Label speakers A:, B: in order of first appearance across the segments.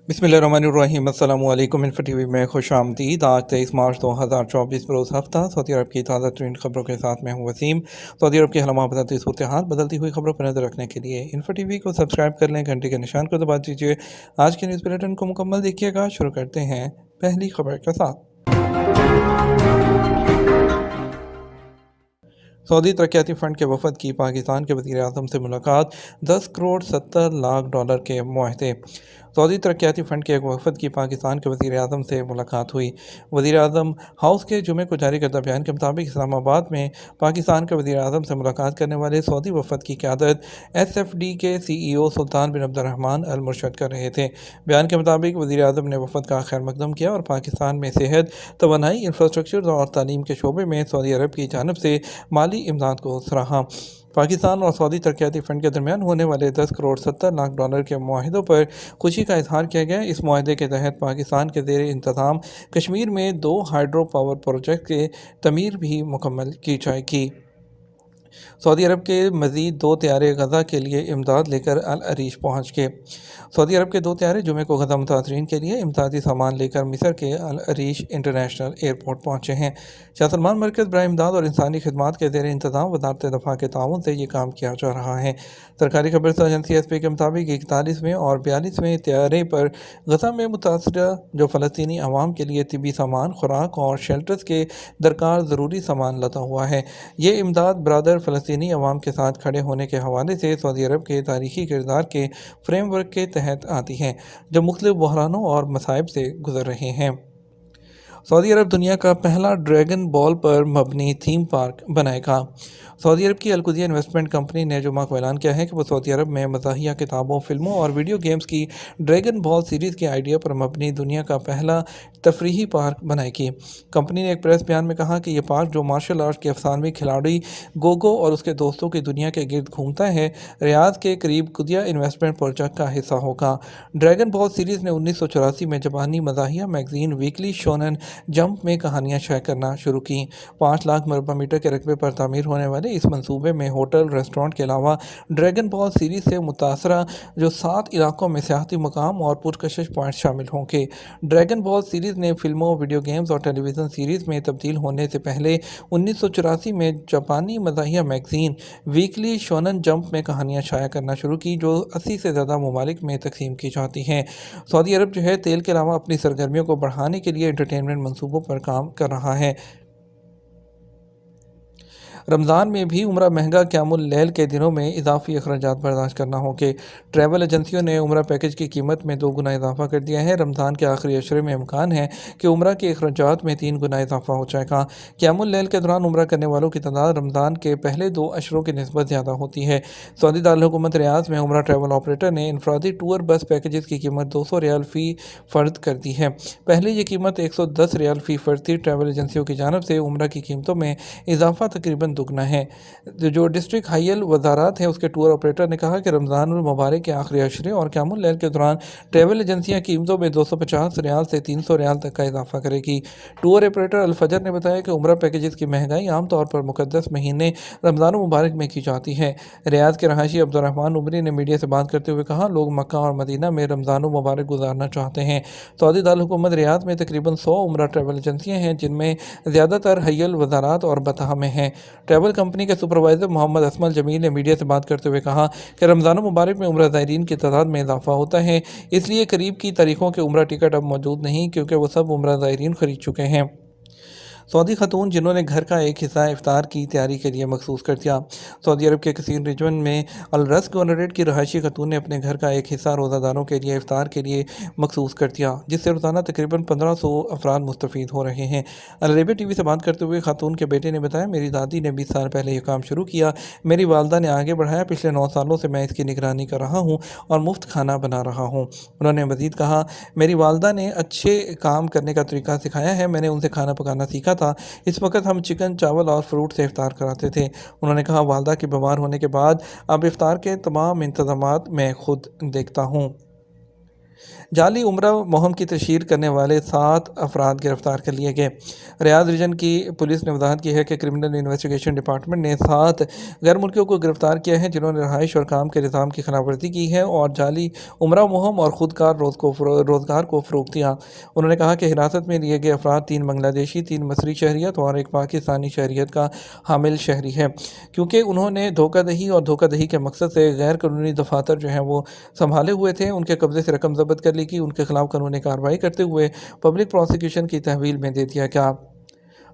A: बिस्मिल्लाहिर्रहमानिर्रहीम। अस्सलामु अलैकुम। इन्फो टीवी में खुश आमदीद। आज 23 मार्च 2024 बरोज़ हफ्ता सऊदी अरब की ताज़ा तरीन खबरों के साथ मैं हूँ वसीम। सऊदी अरब की हालात बदलती सूरत हाल, बदलती हुई खबरों पर नजर रखने के लिए इन्फो टीवी को सब्सक्राइब कर लें, घंटे के निशान को दबा दीजिए। आज के न्यूज़ बुलेटिन को मुकम्मल देखिएगा। शुरू करते हैं पहली खबर के साथ। सऊदी तरक्याती फ़ंड के वफद की पाकिस्तान के वज़ीर आज़म से मुलाकात। 10 करोड़ 70 लाख डॉलर के मुआहदे। सऊदी तरक्याती फ़ंड के एक वफद की पाकिस्तान के वज़ीर आज़म से मुलाकात हुई। वज़ीर आज़म हाउस के जुमे को जारी करदा बयान के मुताबिक इस्लामाबाद में पाकिस्तान के वज़ीर आज़म से मुलाकात करने वाले सऊदी वफद की क़यादत SFD के CEO सुल्तान बिन अब्दुर्रहमान अल मुर्शद कर रहे थे। बयान के मुताबिक वज़ीर आज़म ने वफद का खैर मकदम किया और पाकिस्तान में सेहत, तवानाई, इंफ्रास्ट्रक्चर और तालीम के शोबे में सऊदी अरब की जानब से माली इमदाद को सराहा। पाकिस्तान और सऊदी तरक्याती फ़ंड के दरमियान होने वाले 10 करोड़ 70 लाख डॉलर के मुआहदों पर खुशी का इजहार किया गया। इस मुआहदे के तहत पाकिस्तान के ज़ेर इंतज़ाम कश्मीर में 2 हाइड्रो पावर प्रोजेक्ट की तमीर भी मुकम्मल की जाएगी। सऊदी अरब के मज़ीद 2 तैयारे गज़ा के लिए इमदाद लेकर अल अरीश पहुँच गए। सऊदी अरब के 2 तैयारे जुमे को गज़ा मुतासरीन के लिए इमदादी सामान लेकर मिस्र के अल अरीश इंटरनेशनल एयरपोर्ट पहुँचे हैं। शाह सलमान मरकज़ बराए इमदाद और इंसानी खिदमात के ज़ेर इंतज़ाम वज़ारत दफ़ा के ताउन से ये काम किया जा रहा है। सरकारी खबर एजेंसी SP के मुताबिक 41वें और 42वें तैयारे पर गज़ा में मुतासरा जो फ़लस्तीनी अवाम के लिए तिबी सामान, खुराक और शेल्टर्स के दरकार ज़रूरी सामान लदा हुआ है। ये इमदाद बरादर फ़लस्तीनी अवाम के साथ खड़े होने के हवाले से सऊदी अरब के तारीख़ी किरदार के फ्रेमवर्क के तहत आती हैं, जो मुख्तलिफ बहरानों और मसाइब से गुज़र रहे हैं। सऊदी अरब दुनिया का पहला ड्रैगन बॉल पर मबनी थीम पार्क बनाएगा। सऊदी अरब की अलकुदिया इन्वेस्टमेंट कंपनी ने जुमा को ऐलान किया है कि वो सऊदी अरब में मज़ाहिया किताबों, फिल्मों और वीडियो गेम्स की ड्रैगन बॉल सीरीज़ के आइडिया पर मबनी दुनिया का पहला तफरीही पार्क बनाएगी। कंपनी ने एक प्रेस बयान में कहा कि यह पार्क, जो मार्शल आर्ट के अफसानवी खिलाड़ी गोगो और उसके दोस्तों की दुनिया के गिर्द घूमता है, रियाद के करीब कुदिया इन्वेस्टमेंट प्रोजेक्ट का हिस्सा होगा। ड्रैगन बॉल सीरीज़ ने 1984 में जापानी मज़ाहिया मैगज़ीन वीकली शोनन जंप में कहानियाँ शाये करना शुरू की। 5 लाख मरबा मीटर के रकबे पर तामीर होने वाले इस मंसूबे में होटल, रेस्टोरेंट के अलावा ड्रैगन बॉल सीरीज़ से मुतासरा जो 7 इलाकों में सियाहती मकाम और पुरकशिश पॉइंट शामिल होंगे। ड्रैगन बॉल सीरीज़ ने फिल्मों, वीडियो गेम्स और टेलीविज़न सीरीज़ में तब्दील होने से पहले 1984 में जापानी मज़ाहिया मैगज़ीन वीकली शोनन जंप में कहानियाँ शाया करना शुरू की, जो 80 से ज़्यादा ममालिक में तकसीम की जाती हैं। सऊदी अरब जो है तेल के अलावा अपनी सरगर्मियों को बढ़ाने के लिए एंटरटेनमेंट मंसूबों पर काम कर रहा है। रमज़ान में भी उम्रा महंगा, क़यामुल लैल के दिनों में इजाफी अखराजात बर्दाश्त करना होंगे। ट्रैवल एजेंसियों ने उम्रा पैकेज की कीमत में 2 गुना इजाफा कर दिया है। रमज़ान के आखिरी अशरे में इम्कान है कि उम्रा के अखराजात में 3 गुना इजाफा हो जाएगा। क़यामुल लैल के दौरान उम्रा करने वालों की तादाद रमज़ान के पहले 2 अशरों की निस्बत ज़्यादा होती है। सऊदी दारुल-हुकूमत रियाद में उम्रा ट्रैवल ऑपरेटर ने इनफरादी टूर बस पैकेजेस की कीमत 200 रियाल फ़ी फ़र्द कर दी है। पहले ये कीमत 110 रियाल फ़ी फ़र्द थी। ट्रैवल एजेंसियों की जानिब से उम्रा की कीमतों में इजाफा तकरीबन दुगना है। जो डिस्ट्रिक्ट हाइयल वजारात है, उसके टूर ऑपरेटर ने कहा कि रमज़ान मुबारक के आखिरी अशरे और क़यामुल लैल के दौरान ट्रैवल एजेंसियां कीमतों में 250 रियाल से 300 रियाल तक का इजाफा करेगी। टूर ऑपरेटर अल-फजर ने बताया कि उम्रा पैकेजेस की महंगाई आमतौर पर मुक़द्दस महीने रमज़ान मुबारक में की जाती है। रियाद के रहायशी अब्दुर्रहमान उमरी ने मीडिया से बात करते हुए कहा, लोग मक्का और मदीना में रमज़ान मुबारक गुजारना चाहते हैं। सऊदी दारुल-हुकूमत रियाद में तकरीबन 100 उम्रा ट्रैवल एजेंसियाँ हैं, जिनमें ज़्यादातर हय्यल वजारात और बतहा में हैं। ट्रैवल कंपनी के सुपरवाइज़र मोहम्मद असमल जमील ने मीडिया से बात करते हुए कहा कि रमज़ान मुबारक में उम्रा ज़ायरीन की तादाद में इजाफा होता है, इसलिए करीब की तारीखों के उम्रा टिकट अब मौजूद नहीं, क्योंकि वो सब उम्रा ज़ायरीन खरीद चुके हैं। सऊदी खातून जिन्होंने घर का एक हिस्सा इफ्तार की तैयारी के लिए मखसूस कर दिया। सऊदी अरब के कसीर रिजवन में अल रस्क गवर्नरेट की रहायशी खातून ने अपने घर का एक हिस्सा रोज़ादारों के लिए इफ्तार के लिए मखसूस कर दिया, जिससे रोज़ाना तकरीबन 1500 अफराद मुस्तफ़ीद हो रहे हैं। अल अरेबिया TV से बात करते हुए खातून के बेटे ने बताया, मेरी दादी ने 20 साल पहले यह काम शुरू किया, मेरी वालदा ने आगे बढ़ाया। पिछले 9 सालों से मैं इसकी निगरानी कर रहा हूँ और मुफ्त खाना बना रहा हूँ। उन्होंने मज़ीद कहा, मेरी वालदा ने अच्छे काम करने का तरीका सिखाया है, मैंने उनसे खाना पकाना सीखा था। इस वक्त हम चिकन, चावल और फ्रूट से इफ्तार कराते थे। उन्होंने कहा, वालदा के बीमार होने के बाद अब इफ्तार के तमाम इंतज़ामात मैं खुद देखता हूँ। جعلی عمرہ مہم کی تشہیر کرنے والے 7 افراد گرفتار کر لیے گئے۔ ریاض ریجن کی پولیس نے وضاحت کی ہے کہ کرمنل انویسٹیگیشن ڈپارٹمنٹ نے 7 غیر ملکیوں کو گرفتار کیا ہے جنہوں نے رہائش اور کام کے نظام کی خلاف ورزی کی ہے اور جعلی عمرہ مہم اور خودکار روزگار کو فروغ دیا۔ انہوں نے کہا کہ حراست میں لیے گئے افراد 3 بنگلہ دیشی، 3 مصری شہریت اور 1 پاکستانی شہریت کا حامل شہری ہے، کیونکہ انہوں نے دھوکہ دہی اور دھوکہ دہی کے مقصد سے غیر قانونی دفاتر جو ہیں وہ سنبھالے ہوئے تھے۔ ان کے قبضے سے رقم ضبط کر لی گئی، ان کے خلاف قانونی کارروائی کرتے ہوئے پبلک پروسیکیوشن کی تحویل میں دے دیا گیا۔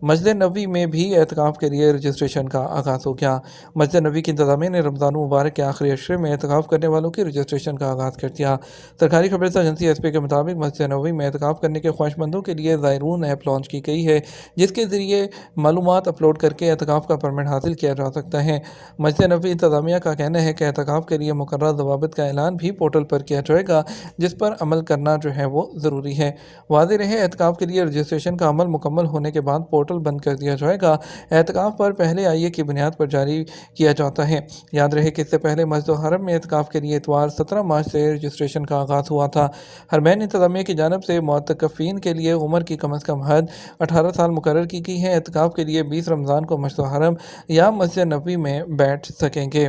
A: مسجد نبوی میں بھی اعتکاف کے لیے رجسٹریشن کا آغاز ہو گیا۔ مسجد نبوی کی انتظامیہ نے رمضان مبارک کے آخری عشرے میں اعتکاف کرنے والوں کی رجسٹریشن کا آغاز کر دیا۔ سرکاری خبررساں ایجنسی ایس پی کے مطابق مسجد نبوی میں اعتکاف کرنے کے خواہشمندوں کے لیے زائرون ایپ لانچ کی گئی ہے، جس کے ذریعے معلومات اپلوڈ کر کے اعتکاف کا پرمٹ حاصل کیا جا سکتا ہے۔ مسجد نبوی انتظامیہ کا کہنا ہے کہ اعتکاف کے لیے مقررہ ضوابط کا اعلان بھی پورٹل پر کیا جائے گا، جس پر عمل کرنا جو ہے وہ ضروری ہے۔ واضح رہے، اعتکاف کے لیے رجسٹریشن کا عمل مکمل ہونے کے بعد پورٹل بند کر دیا جائے گا۔ اعتکاف پر پہلے آئیے کی بنیاد پر جاری کیا جاتا ہے۔ یاد رہے کہ اس سے پہلے مسجد الحرم میں اعتکاف کے لیے اتوار 17 مارچ سے رجسٹریشن کا آغاز ہوا تھا۔ حرمین انتظامیہ کی جانب سے معتکفین کے لیے عمر کی کم از کم حد 18 سال مقرر کی گئی ہے۔ اعتکاف کے لیے 20 رمضان کو مسجد الحرم یا مسجد نبوی میں بیٹھ سکیں گے۔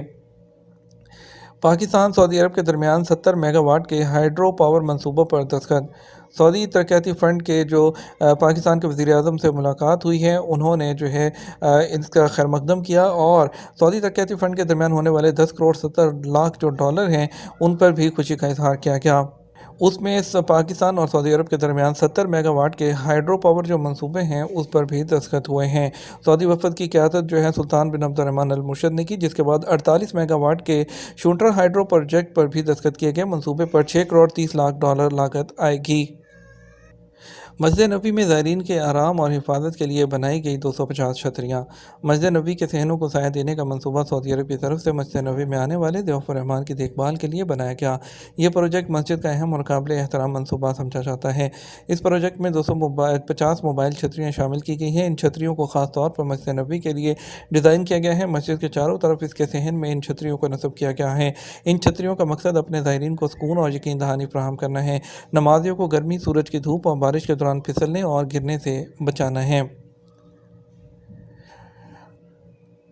A: پاکستان سعودی عرب کے درمیان 70 میگا واٹ کے ہائیڈرو پاور منصوبوں پر دستخط۔ سعودی ترقیاتی فنڈ کے جو پاکستان کے وزیر اعظم سے ملاقات ہوئی ہے، انہوں نے جو ہے اس کا خیر مقدم کیا اور سعودی ترقیاتی فنڈ کے درمیان ہونے والے 10 کروڑ 70 لاکھ جو ڈالر ہیں ان پر بھی خوشی کا اظہار کیا گیا۔ اس میں پاکستان اور سعودی عرب کے درمیان 70 میگا واٹ کے ہائیڈرو پاور جو منصوبے ہیں اس پر بھی دستخط ہوئے ہیں۔ سعودی وفد کی قیادت جو ہے سلطان بن عبد الرحمن المرشد نے کی، جس کے بعد 48 میگا واٹ کے شونٹر ہائیڈرو پروجیکٹ پر بھی دستخط کیے گئے۔ منصوبے پر 6 کروڑ 30 لاکھ ڈالر لاگت آئے گی۔ مسجد نبوی میں زائرین کے آرام اور حفاظت کے لیے بنائی گئی 250 چھتریاں۔ مسجد نبوی کے صحنوں کو سایہ دینے کا منصوبہ سعودی عرب کی طرف سے مسجد نبوی میں آنے والے ضیوف الرحمان کی دیکھ بھال کے لیے بنایا گیا۔ یہ پروجیکٹ مسجد کا اہم اور قابل احترام منصوبہ سمجھا جاتا ہے۔ اس پروجیکٹ میں 250 موبائل چھتریاں شامل کی گئی ہیں۔ ان چھتریوں کو خاص طور پر مسجد نبوی کے لیے ڈیزائن کیا گیا ہے۔ مسجد کے چاروں طرف اس کے صحن میں ان چھتریوں کو نصب کیا گیا ہے۔ ان چھتریوں کا مقصد اپنے زائرین کو سکون اور یقین دہانی فراہم کرنا ہے، نمازیوں کو گرمی، سورج کی دھوپ اور بارش کے دوران پھسلنے اور گرنے سے بچانا ہے۔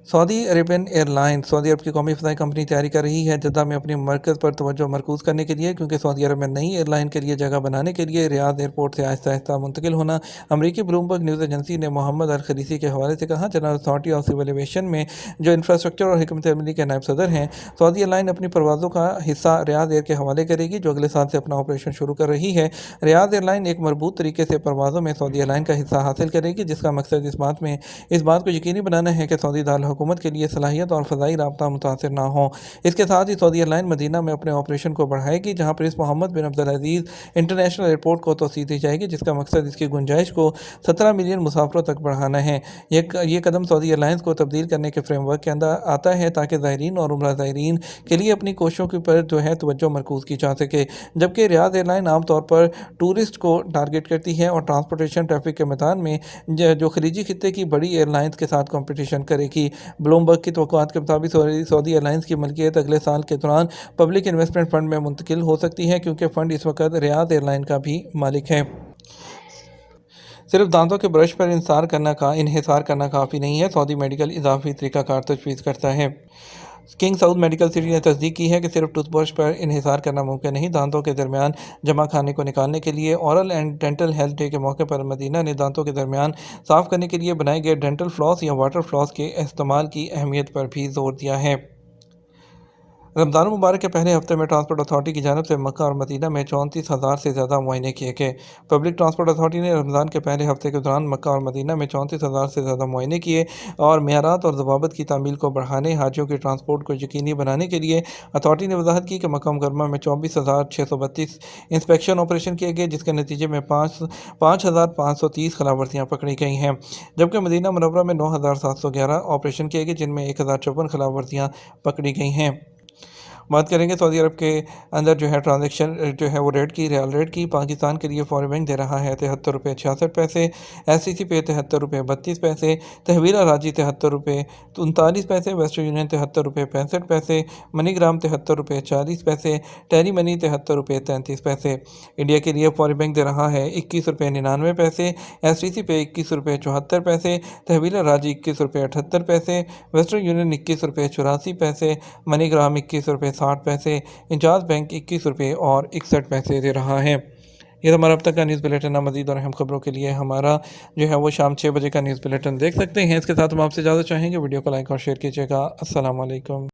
A: سعودی عربین ایئر لائن سعودی عرب کی قومی فضائی کمپنی تیاری کر رہی ہے جدہ میں اپنی مرکز پر توجہ مرکوز کرنے کے لیے، کیونکہ سعودی عرب میں نئی ایئر لائن کے لیے جگہ بنانے کے لیے ریاض ایئرپورٹ سے آہستہ آہستہ منتقل ہونا۔ امریکی بلومبرگ نیوز ایجنسی نے محمد الخلیسی کے حوالے سے کہا، general authority of civil aviation میں جو انفراسٹرکچر اور حکمت عملی کے نائب صدر ہیں، سعودی ایئر لائن اپنی پروازوں کا حصہ ریاض ایئر کے حوالے کرے گی، جو اگلے سال سے اپنا آپریشن شروع کر رہی ہے۔ ریاض ایئر لائن ایک مربوط طریقے سے پروازوں میں سعودی ایئر لائن کا حصہ حاصل کرے گی، جس کا مقصد اس بات کو یقینی بنانا ہے کہ سعودی دارالحکومت کے لیے صلاحیت اور فضائی رابطہ متاثر نہ ہوں۔ اس کے ساتھ ہی سعودی ایئر لائن مدینہ میں اپنے آپریشن کو بڑھائے گی، جہاں پرنس محمد بن عبدالعزیز انٹرنیشنل ایئرپورٹ کو توسیع دی جائے گی، جس کا مقصد اس کی گنجائش کو 17 ملین مسافروں تک بڑھانا ہے۔ یہ قدم سعودی ایئر لائنز کو تبدیل کرنے کے فریم ورک کے اندر آتا ہے تاکہ زائرین اور عمرہ زائرین کے لیے اپنی کوششوں پر جو ہے توجہ مرکوز کی جا سکے، جبکہ ریاض ایئر لائن عام طور پر ٹورسٹ کو ٹارگٹ کرتی ہے اور ٹرانسپورٹیشن ٹریفک کے میدان میں جو خلیجی خطے کی بڑی ایئر لائنز کے ساتھ کمپٹیشن کرے گی۔ بلومبرگ کی توقعات کے مطابق سعودی ایئر لائنز کی ملکیت اگلے سال کے دوران پبلک انویسٹمنٹ فنڈ میں منتقل ہو سکتی ہے، کیونکہ فنڈ اس وقت ریاض ایئر لائن کا بھی مالک ہے۔ صرف دانتوں کے برش پر انحصار کرنا کافی نہیں ہے، سعودی میڈیکل اضافی طریقہ کار تجویز کرتا ہے۔ کنگ سعود میڈیکل سٹی نے تصدیق کی ہے کہ صرف ٹوتھ برش پر انحصار کرنا ممکن نہیں۔ دانتوں کے درمیان جمع کھانے کو نکالنے کے لیے oral and dental health day کے موقع پر مدینہ نے دانتوں کے درمیان صاف کرنے کے لیے بنائے گئے ڈینٹل فلاس یا واٹر فلاس کے استعمال کی اہمیت پر بھی زور دیا ہے۔ رمضان المبارک کے پہلے ہفتے میں ٹرانسپورٹ اتھارٹی کی جانب سے مکہ اور مدینہ میں 34,000 سے زیادہ معائنے کیے گئے۔ پبلک ٹرانسپورٹ اتھارٹی نے رمضان کے پہلے ہفتے کے دوران مکہ اور مدینہ میں 34,000 سے زیادہ معائنے کیے اور معیارات اور ضوابط کی تعمیل کو بڑھانے، حاجیوں کی ٹرانسپورٹ کو یقینی بنانے کے لیے اتھارٹی نے وضاحت کی کہ مکہ مکرمہ میں 24,632 انسپیکشن آپریشن کیے گئے، جس کے نتیجے میں 5,530 خلاف ورزیاں پکڑی گئی ہیں، جبکہ مدینہ منورہ میں 9,711 آپریشن کیے گئے، جن میں 1,054 خلاف ورزیاں پکڑی گئی ہیں۔ बात करेंगे सऊदी अरब के अंदर जो है ट्रांजैक्शन जो है वो रेट की, रियाल रेट की। पाकिस्तान के लिए फॉरेन बैंक दे रहा है 73 रुपये 66 पैसे, SCC पे 73 रुपये 32 पैसे, तहवील राजी 73 रुपये 39 पैसे, वेस्टर्न यूनियन 73 रुपये 65 पैसे, मनीग्राम 73 रुपये 40 पैसे, टेरी मनी 73 रुपये 33 पैसे। इंडिया के लिए फॉरेन बैंक दे रहा है 21 रुपये 99 पैसे, SCC पे 21 रुपये 74 पैसे, तहवील राजी 21 रुपये 78 पैसे, वेस्टर्न यूनियन 21 रुपये 84 पैसे, मनीग्राम 21 रुपये 60 पैसे, इंजाज बैंक 21 रुपये और 61 पैसे दे रहा है। ये तो हमारा अब तक का न्यूज़ बुलेटिन है। मज़ीद और अहम खबरों के लिए हमारा जो है वो शाम 6 बजे का न्यूज़ बुलेटिन देख सकते हैं। इसके साथ हम आपसे इजाज़त चाहेंगे। वीडियो को लाइक और शेयर कीजिएगा। अस्सलाम वालेकुम।